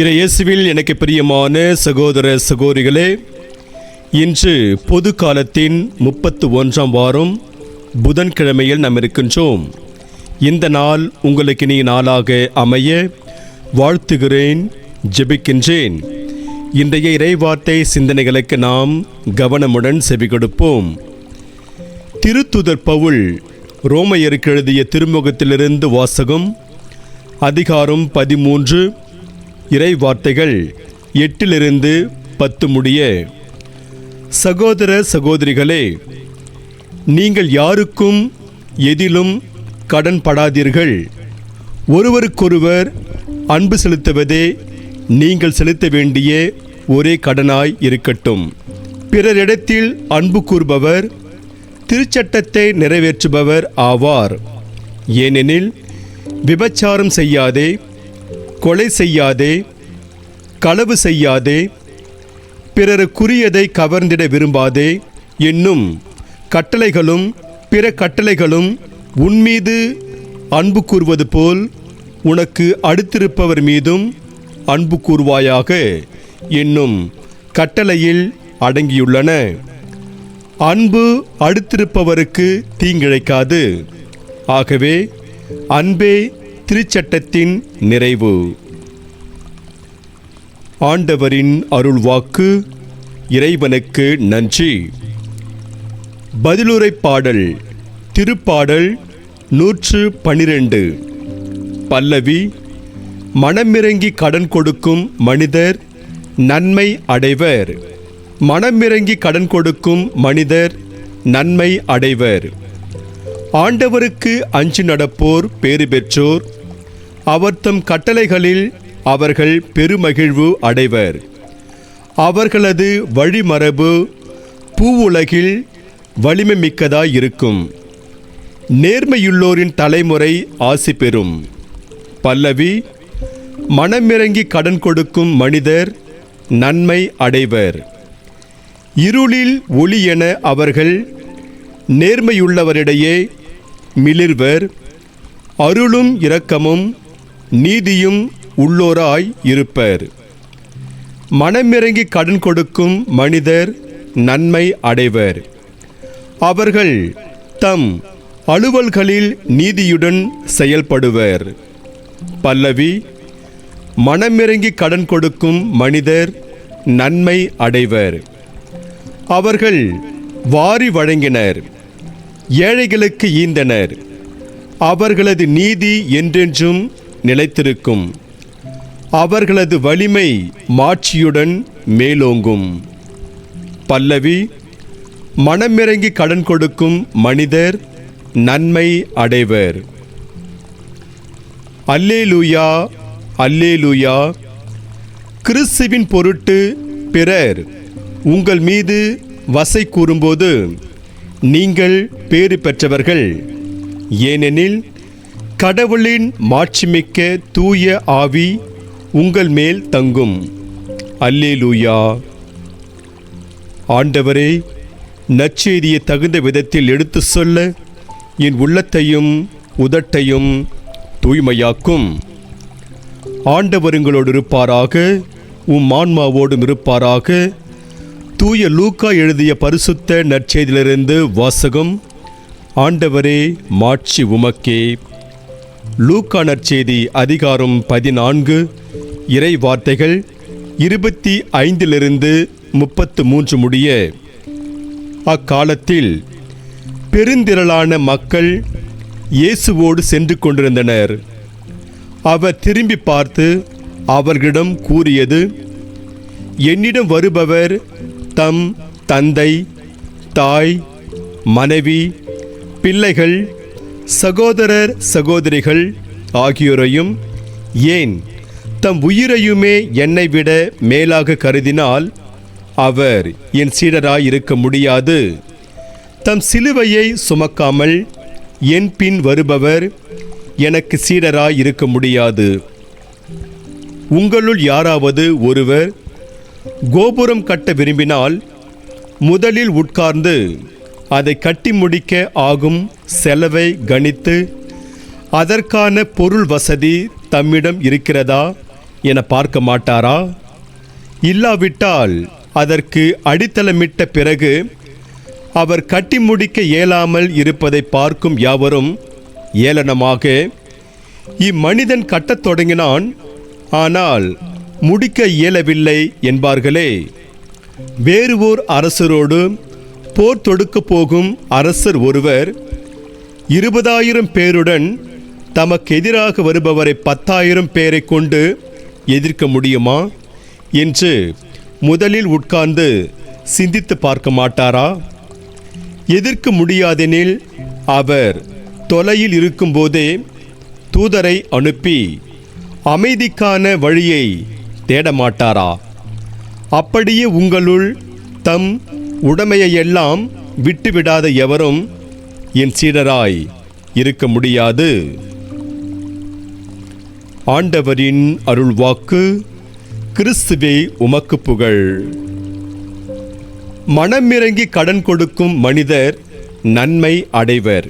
இயேசுவில் எனக்கு பிரியமான சகோதர சகோதரிகளே, இன்று பொது காலத்தின் 31ஆம் வாரம் புதன்கிழமையில் நாம் இருக்கின்றோம். இந்த நாள் உங்களுக்கு இனிய நாளாக அமைய வாழ்த்துகிறேன், ஜெபிக்கின்றேன். இன்றைய இறைவார்த்தை சிந்தனைகளுக்கு நாம் கவனமுடன் செவி கொடுப்போம். திருத்தூதர் பவுல் ரோமையருக்கு எழுதிய திருமுகத்திலிருந்து வாசகம். அதிகாரம் 13, இறை வார்த்தைகள் 8-10 முடிய. சகோதர சகோதரிகளே, நீங்கள் யாருக்கும் எதிலும் கடன் படாதீர்கள். ஒருவருக்கொருவர் அன்பு செலுத்துவதே நீங்கள் செலுத்த வேண்டிய ஒரே கடனாய் இருக்கட்டும். பிறரிடத்தில் அன்பு கூறுபவர் திருச்சட்டத்தை நிறைவேற்றுபவர் ஆவார். ஏனெனில் விபச்சாரம் செய்யாதே, கொலை செய்யாதே, களவு செய்யாதே, பிறருக்குரியதை கவர்ந்திட விரும்பாதே என்னும் கட்டளைகளும் பிற கட்டளைகளும் உன்மீது அன்பு கூறுவது போல் உனக்கு அடுத்திருப்பவர் மீதும் அன்பு கூறுவாயாக என்னும் கட்டளையில் அடங்கியுள்ளன. அன்பு அடுத்திருப்பவருக்கு தீங்கிழைக்காது. ஆகவே அன்பே திருச்சட்டத்தின் நிறைவு. ஆண்டவரின் அருள்வாக்கு. இறைவனுக்கு நன்றி. பதிலுரை பாடல். திருப்பாடல் 112. பல்லவி. மனமிறங்கி கடன் கொடுக்கும் மனிதர் நன்மை அடைவர். மனமிறங்கி கடன் கொடுக்கும் மனிதர் நன்மை அடைவர். ஆண்டவருக்கு அஞ்சி நடப்போர் பேறு பெற்றோர். அவர் தம் கட்டளைகளில் அவர்கள் பெருமகிழ்வு அடைவர். அவர்களது வழிமரபு பூவுலகில் வலிமை மிக்கதாயிருக்கும். நேர்மையுள்ளோரின் தலைமுறை ஆசி பெறும். பல்லவி. மனமிறங்கி கடன் கொடுக்கும் மனிதர் நன்மை அடைவர். இருளில் ஒளி என அவர்கள் நேர்மையுள்ளவரிடையே மிளிர்வர். அருளும் இரக்கமும் நீதியும் உள்ளோராய் இருப்பர். மனமிறங்கி கடன் கொடுக்கும் மனிதர் நன்மை அடைவர். அவர்கள் தம் அலுவல்களில் நீதியுடன் செயல்படுவர். பல்லவி. மனமிறங்கி கடன் கொடுக்கும் மனிதர் நன்மை அடைவர். அவர்கள் வாரி வழங்கினர், ஏழைகளுக்கு ஈந்தனர். அவர்களது நீதி என்றென்றும் நிலைத்திருக்கும். அவர்களது வலிமை மாட்சியுடன் மேலோங்கும். பல்லவி. மனமிறங்கி கடன் கொடுக்கும் மனிதர் நன்மை அடைவர். அல்லேலூயா, அல்லேலூயா. கிறிஸ்துவின் பொருட்டு பிறர் உங்கள் மீது வசை கூறும்போது நீங்கள் பேறு பெற்றவர்கள். ஏனெனில் கடவுளின் மாட்சிமிக்க தூய ஆவி உங்கள் மேல் தங்கும். அல்லேலூயா. ஆண்டவரே, நற்செய்தியை தகுந்த விதத்தில் எடுத்து சொல்ல என் உள்ளத்தையும் உதட்டையும் தூய்மையாக்கும். ஆண்டவர் உங்களோடு இருப்பாராக, ஆன்மாவோடும் இருப்பாராக. தூய லூக்கா எழுதிய பரிசுத்த நற்செய்தியிலிருந்து வாசகம். ஆண்டவரே, மாட்சி உமக்கே. லூக்கா நற்செய்தி அதிகாரம் 14, இறை வார்த்தைகள் 25-33 முடிய. அக்காலத்தில் பெருந்திரளான மக்கள் இயேசுவோடு சென்று கொண்டிருந்தனர். அவர் திரும்பி பார்த்து அவர்களிடம் கூறியது, என்னிடம் வருபவர் தம் தந்தை, தாய், மனைவி, பிள்ளைகள், சகோதரர் சகோதரிகள் ஆகியோரையும், ஏன் தம் உயிரையுமே என்னை விட மேலாக கருதினால் அவர் என் சீடராய் இருக்க முடியாது. தம் சிலுவையை சுமக்காமல் என் பின் வருபவர் எனக்கு சீடராய் இருக்க முடியாது. உங்களுள் யாராவது ஒருவர் கோபுரம் கட்ட விரும்பினால் முதலில் உட்கார்ந்து அதை கட்டி முடிக்க ஆகும் செலவை கணித்து அதற்கான பொருள் வசதி தம்மிடம் இருக்கிறதா என பார்க்க மாட்டாரா? இல்லாவிட்டால் அதற்கு அடித்தளமிட்ட பிறகு அவர் கட்டி முடிக்க இயலாமல் இருப்பதை பார்க்கும் யாவரும் ஏளனமாக, இம்மனிதன் கட்டத் தொடங்கினான், ஆனால் முடிக்க இயலவில்லை என்பார்களே. வேறு ஓர் அரசரோடு போர் தொடுக்க போகும் அரசர் ஒருவர் 20,000 பேருடன் தமக்கு எதிராக வருபவரை 10,000 பேரை கொண்டு எதிர்க்க முடியுமா என்று முதலில் உட்கார்ந்து சிந்தித்து பார்க்க மாட்டாரா? எதிர்க்க முடியாதெனில் அவர் தொலையில் இருக்கும்போதே தூதரை அனுப்பி அமைதிக்கான வழியை தேடமாட்டாரா? அப்படியே உங்களுள் தம் உடைமையெல்லாம் விட்டுவிடாத எவரும் என் சீடராய் இருக்க முடியாது. ஆண்டவரின் அருள்வாக்கு. கிறிஸ்துவே உமக்கு புகழ். மனமிறங்கி கடன் கொடுக்கும் மனிதர் நன்மை அடைவர்.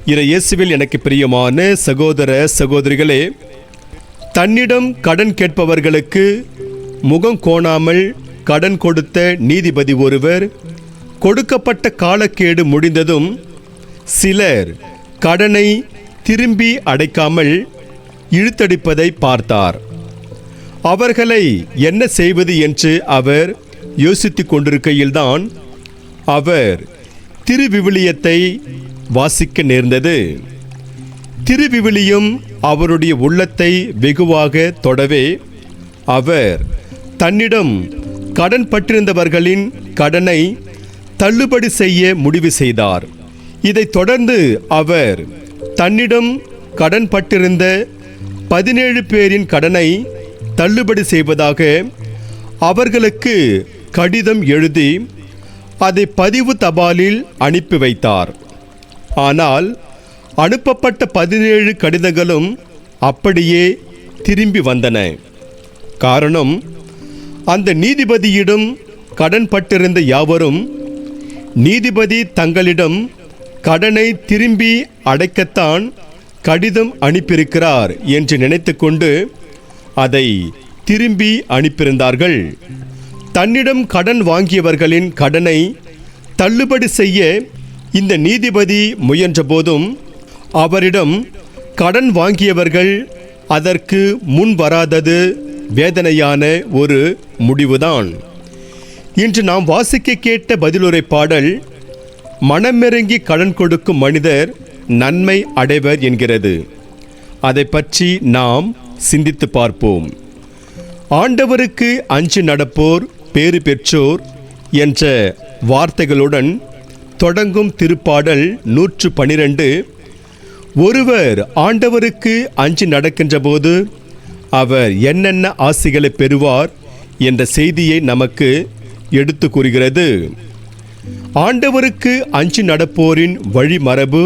இயேசுவில் எனக்கு பிரியமான சகோதர சகோதரிகளே, தன்னிடம் கடன் கேட்பவர்களுக்கு முகம் கோணாமல் கடன் கொடுத்த நீதிபதி ஒருவர் கொடுக்கப்பட்ட காலக்கேடு முடிந்ததும் சிலர் கடனை திரும்பி அடைக்காமல் இழுத்தடிப்பதை பார்த்தார். அவர்களை என்ன செய்வது என்று அவர் யோசித்துக் கொண்டிருக்கையில்தான் அவர் திருவிவிலியத்தை வாசிக்க நேர்ந்தது. திருவிவிலியம் அவருடைய உள்ளத்தை வெகுவாக தொடவே அவர் தன்னிடம் கடன் பட்டிருந்தவர்களின் கடனை தள்ளுபடி செய்ய முடிவு செய்தார். இதைத் தொடர்ந்து அவர் தன்னிடம் கடன் பட்டிருந்த 17 பேரின் கடனை தள்ளுபடி செய்வதாக அவர்களுக்கு கடிதம் எழுதி அதை பதிவு தபாலில் அனுப்பி வைத்தார். ஆனால் அனுப்பப்பட்ட 17 கடிதங்களும் அப்படியே திரும்பி வந்தன. காரணம், அந்த நீதிபதியிடம் கடன் பட்டிருந்த யாவரும் நீதிபதி தங்களிடம் கடனை திரும்பி அடைக்கத்தான் கடிதம் அனுப்பியிருக்கிறார் என்று நினைத்து கொண்டு அதை திரும்பி அனுப்பியிருந்தார்கள். தன்னிடம் கடன் வாங்கியவர்களின் கடனை தள்ளுபடி செய்ய இந்த நீதிபதி முயன்ற போதும் அவரிடம் கடன் வாங்கியவர்கள் அதற்கு முன் வராதது வேதனையான ஒரு முடிவுதான். இன்று நாம் வாசிக்க கேட்ட பதிலுரை பாடல் மனமிறங்கி கடன் கொடுக்கும் மனிதர் நன்மை அடைவர் என்கிறது. அதை பற்றி நாம் சிந்தித்து பார்ப்போம். ஆண்டவருக்கு அஞ்சி நடப்போர் பேறு பெற்றோர் என்ற வார்த்தைகளுடன் தொடங்கும் திருப்பாடல் 112. ஒருவர் ஆண்டவருக்கு அஞ்சி நடக்கின்ற போது அவர் என்னென்ன ஆசிகளை பெறுவார் என்ற செய்தியை நமக்கு எடுத்து கூறுகிறது. ஆண்டவருக்கு அஞ்சி நடப்போரின் வழிமரபு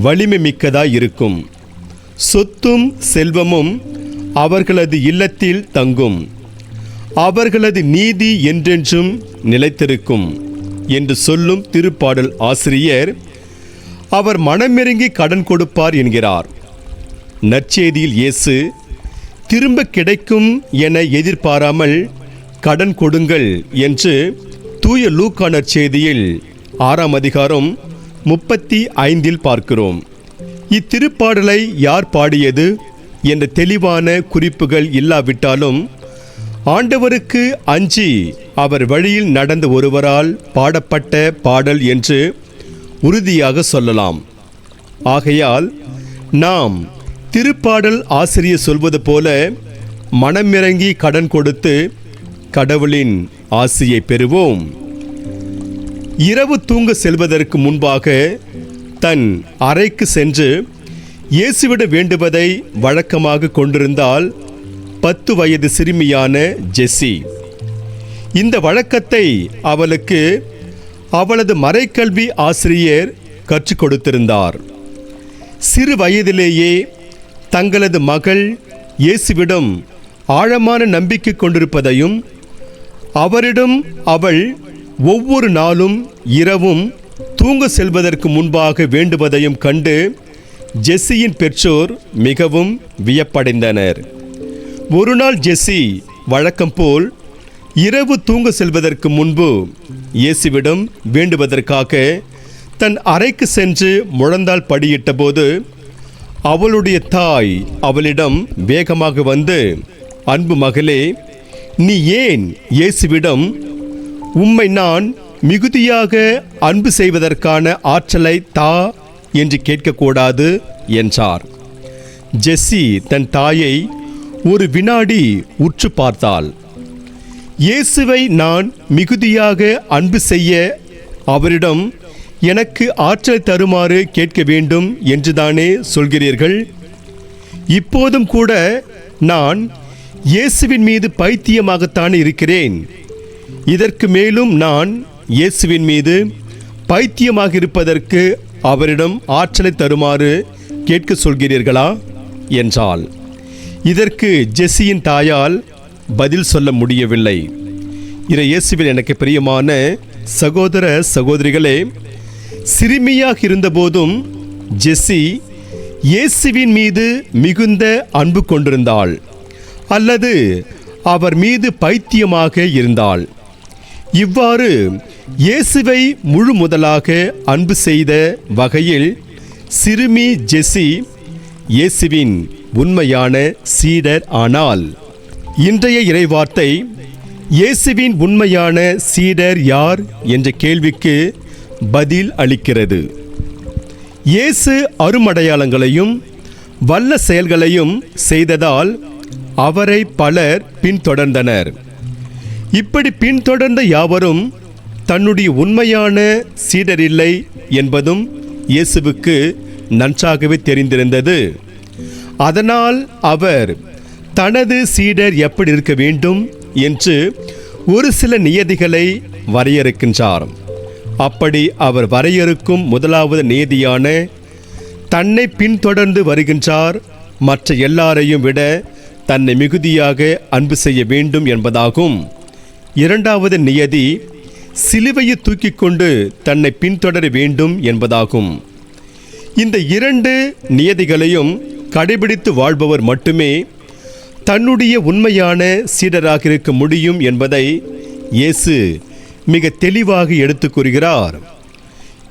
வலிமை மிக்கதாய் இருக்கும். சொத்தும் செல்வமும் அவர்களது இல்லத்தில் தங்கும். அவர்களது நீதி என்றென்றும் நிலைத்திருக்கும் என்று சொல்லும் திருப்பாடல் ஆசிரியர் அவர் மனமிறங்கி கடன் கொடுப்பார் என்கிறார். நற்செய்தியில் இயேசு திரும்ப கிடைக்கும் என எதிர்பாராமல் கடன் கொடுங்கள் என்று தூய லூக்கா நற்செய்தியில் 6ஆம் அதிகாரம் 35 பார்க்கிறோம். இத்திருப்பாடலை யார் பாடியது என்ற தெளிவான குறிப்புகள் இல்லாவிட்டாலும் ஆண்டவருக்கு அஞ்சி அவர் வழியில் நடந்த ஒருவரால் பாடப்பட்ட பாடல் என்று உறுதியாக சொல்லலாம். ஆகையால் நாம் திருப்பாடல் ஆசிரியர் சொல்வது போல மனமிறங்கி கடன் கொடுத்து கடவுளின் ஆசியை பெறுவோம். இரவு தூங்க செல்வதற்கு முன்பாக தன் அறைக்கு சென்று இயேசுவிட வேண்டுவதை வழக்கமாக கொண்டிருந்தால் 10 வயது சிறுமியான ஜெஸ்ஸி. இந்த வழக்கத்தை அவளுக்கு அவளது மறைக்கல்வி ஆசிரியர் கற்றுக் கொடுத்திருந்தார். சிறு வயதிலேயே தங்களது மகள் இயேசுவிடம் ஆழமான நம்பிக்கை கொண்டிருப்பதையும் அவரிடம் அவள் ஒவ்வொரு நாளும் இரவும் தூங்க செல்வதற்கு முன்பாக வேண்டுவதையும் கண்டு ஜெஸ்ஸியின் பெற்றோர் மிகவும் வியப்படைந்தனர். ஒரு நாள் ஜெஸ்ஸி வழக்கம் போல் இரவு தூங்க செல்வதற்கு முன்பு இயேசுவிடம் வேண்டுவதற்காக தன் அறைக்கு சென்று முழந்தால் படியிட்ட போது அவளுடைய தாய் அவளிடம் வேகமாக வந்து, அன்பு மகளே, நீ ஏன் இயேசுவிடம் உம்மை நான் மிகுதியாக அன்பு செய்வதற்கான ஆற்றலை தா என்று கேட்கக்கூடாது என்றார். ஜெஸ்ஸி தன் தாயை ஒரு வினாடி உற்று பார்த்தாள். இயேசுவை நான் மிகுதியாக அன்பு செய்ய அவரிடம் எனக்கு ஆற்றல் தருமாறு கேட்க வேண்டும் என்றுதானே சொல்கிறீர்கள்? இப்போதும் கூட நான் இயேசுவின் மீது பைத்தியமாகத்தான் இருக்கிறேன். இதற்கு மேலும் நான் இயேசுவின் மீது பைத்தியமாக இருப்பதற்கு அவரிடம் ஆற்றலை தருமாறு கேட்க சொல்கிறீர்களா என்றாள். இதற்கு ஜெஸ்ஸியின் தாயால் பதில் சொல்ல முடியவில்லை. இயேசுவில் எனக்கு பிரியமான சகோதர சகோதரிகளே, சிறுமியாக இருந்தபோதும் ஜெஸ்ஸி இயேசுவின் மீது மிகுந்த அன்பு கொண்டிருந்தாள், அல்லது அவர் மீது பைத்தியமாக இருந்தாள். இவ்வாறு இயேசுவை முழு முதலாக அன்பு செய்த வகையில் சிறுமி ஜெஸ்ஸி இயேசுவின் உண்மையான சீடர் ஆனாள். இன்றைய இறைவார்த்தை இயேசுவின் உண்மையான சீடர் யார் என்ற கேள்விக்கு பதில் அளிக்கிறது. இயேசு அருமடையாளங்களையும் வல்ல செயல்களையும் செய்ததால் அவரை பலர் பின்தொடர்ந்தனர். இப்படி பின்தொடர்ந்த யாவரும் தன்னுடைய உண்மையான சீடரில்லை என்பதும் இயேசுவுக்கு நன்றாகவே தெரிந்திருந்தது. அதனால் அவர் தனது சீடர் எப்படி இருக்க வேண்டும் என்று ஒரு சில நியதிகளை வரையறுக்கின்றார். அப்படி அவர் வரையறுக்கும் முதலாவது நியதியான தன்னை பின்தொடர்ந்து வருகின்றார், மற்ற எல்லாரையும் விட தன்னை மிகுதியாக அன்பு செய்ய வேண்டும் என்பதாகும். இரண்டாவது நியதி சிலுவையை தூக்கி கொண்டு தன்னை பின்தொடர வேண்டும் என்பதாகும். இந்த இரண்டு நியதிகளையும் கடைபிடித்து வாழ்பவர் மட்டுமே தன்னுடைய உண்மையான சீடராக இருக்க முடியும் என்பதை இயேசு மிக தெளிவாக எடுத்து கூறுகிறார்.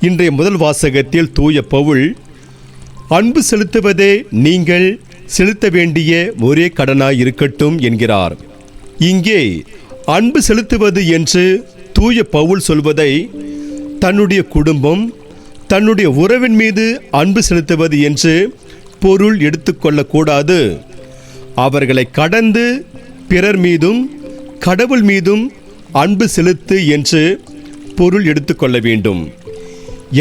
இன்றைய முதல் வாசகத்தில் தூய பவுல் அன்பு செலுத்துவதே நீங்கள் செலுத்த வேண்டிய ஒரே கடனாய் இருக்கட்டும் என்கிறார். இங்கே அன்பு செலுத்துவது என்று தூய பவுல் சொல்வதை தன்னுடைய குடும்பம், தன்னுடைய உறவின் மீது அன்பு செலுத்துவது என்று பொருள் எடுத்துக்கொள்ளக்கூடாது. அவர்களை கடந்து பிறர் மீதும் கடவுள் மீதும் அன்பு செலுத்து என்று பொருள் எடுத்துக்கொள்ள வேண்டும்.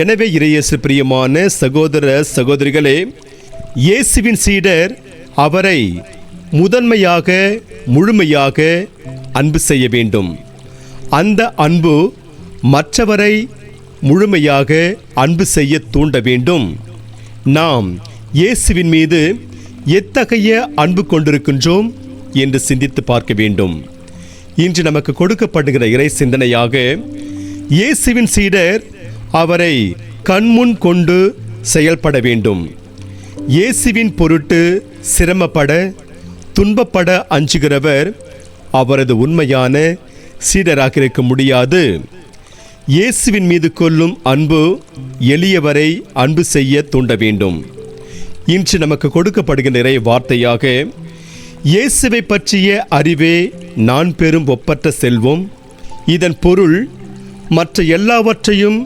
எனவே இறையேசு பிரியமான சகோதர சகோதரிகளே, இயேசுவின் சீடர் அவரை முதன்மையாக முழுமையாக அன்பு செய்ய வேண்டும். அந்த அன்பு மற்றவரை முழுமையாக அன்பு செய்ய தூண்ட வேண்டும். நாம் இயேசுவின் மீது எத்தகைய அன்பு கொண்டிருக்கின்றோம் என்று சிந்தித்து பார்க்க வேண்டும். இன்று நமக்கு கொடுக்கப்படுகிற இறை சிந்தனையாக இயேசுவின் சீடர் அவரை கண்முன் கொண்டு செயல்பட வேண்டும். இயேசுவின் பொருட்டு சிரமப்பட துன்பப்பட அஞ்சுகிறவர் அவரது உண்மையான சீடராக இருக்க முடியாது. இயேசுவின் மீது கொள்ளும் அன்பு எளியவரை அன்பு செய்ய தூண்ட வேண்டும். இன்று நமக்கு கொடுக்கப்படுகின்ற இறை வார்த்தையாக இயேசுவை பற்றிய அறிவே நான் பெறும் ஒப்பற்ற செல்வம். இதன் பொருள் மற்ற எல்லாவற்றையும்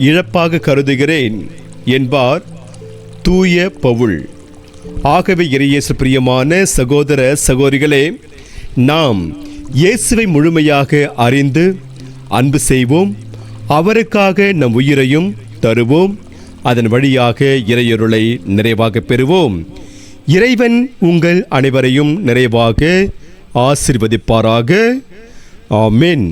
இழப்பாக கருதுகிறேன் என்பார் தூய பவுல். ஆகவே இறையேசு பிரியமான சகோதர சகோதரிகளே, நாம் இயேசுவை முழுமையாக அறிந்து அன்பு செய்வோம். அவருக்காக நம் உயிரையும் தருவோம். அதன் வழியாக இறையருளை நிறைவாக பெறுவோம். இறைவன் உங்கள் அனைவரையும் நிறைவாக ஆசீர்வதிப்பாராக. ஆமென்.